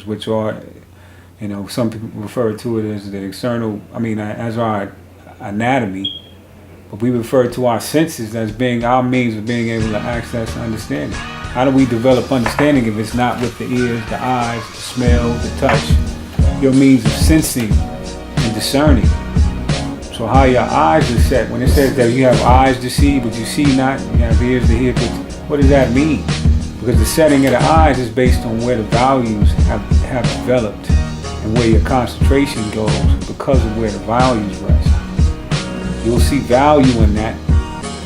members, which are, some people refer to it as the external, as our anatomy, but we refer to our senses as being our means of being able to access understanding. How do we develop understanding if it's not with the ears, the eyes, the smell, the touch, your means of sensing and discerning? So how your eyes are set, when it says that you have eyes to see, but you see not, you have ears to hear, but what does that mean? Because the setting of the eyes is based on where the values have developed and where your concentration goes because of where the values rest. You'll see value in that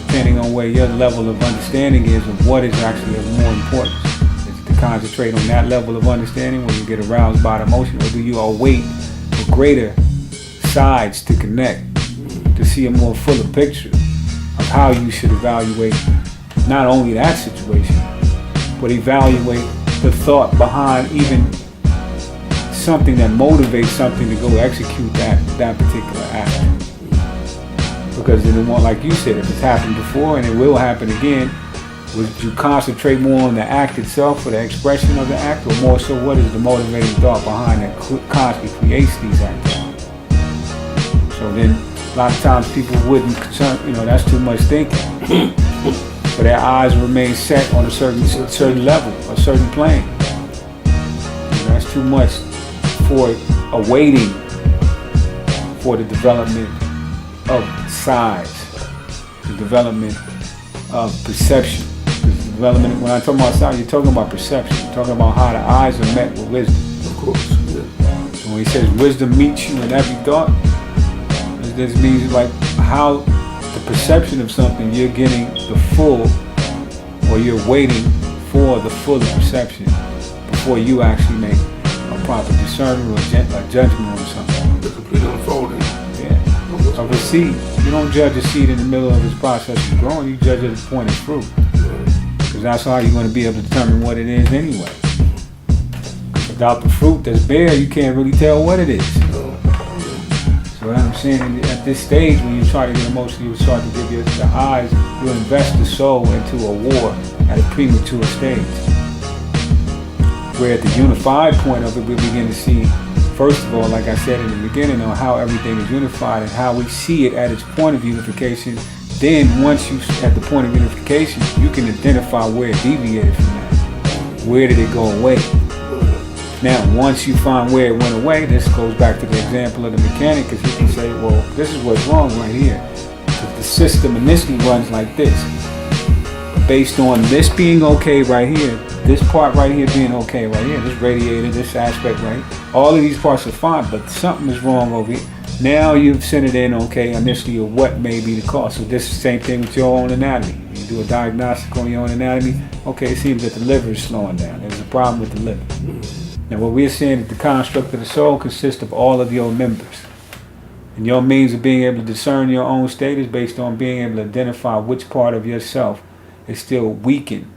depending on where your level of understanding is of what is actually of more importance. Is it to concentrate on that level of understanding where you get aroused by the emotion, or do you await the greater sides to connect, to see a more fuller picture of how you should evaluate not only that situation, but evaluate the thought behind even something that motivates something to go execute that particular act. Because then it won't, like you said, if it's happened before and it will happen again, would you concentrate more on the act itself or the expression of the act, or more so what is the motivating thought behind that constantly creates these acts? So then a lot of times people wouldn't concern, that's too much thinking. So their eyes remain set on a certain level, a certain plane. That's too much for awaiting for the development of size, the development of perception. The development, when I talk about size, you're talking about perception. You're talking about how the eyes are met with wisdom. Of course, yeah. So when he says wisdom meets you in every thought, this means like how the perception of something, you're getting the full, or you're waiting for the full perception before you actually make a proper discernment or a judgment on something. The complete unfolding. Yeah. Of a seed, you don't judge a seed in the middle of its process of growing, you judge it at the point of fruit. Because that's how you're going to be able to determine what it is anyway. Without the fruit that's bare, you can't really tell what it is. So what I'm saying, at this stage, when you try to get emotional, you start to give the eyes, you invest the soul into a war at a premature stage. Where at the unified point of it, we begin to see, first of all, like I said in the beginning, on how everything is unified and how we see it at its point of unification. Then once you at the point of unification, you can identify where it deviated from that. Where did it go away? Now, once you find where it went away, this goes back to the example of the mechanic, because he can say, well, this is what's wrong right here. Because the system initially runs like this. Based on this being okay right here, this part right here being okay right here, this radiator, this aspect right here, all of these parts are fine, but something is wrong over here. Now you've centered in, okay, initially of what may be the cause. So this is the same thing with your own anatomy. You do a diagnostic on your own anatomy, okay, it seems that the liver is slowing down. There's a problem with the liver. Now what we're saying is the construct of the soul consists of all of your members. And your means of being able to discern your own state is based on being able to identify which part of yourself is still weakened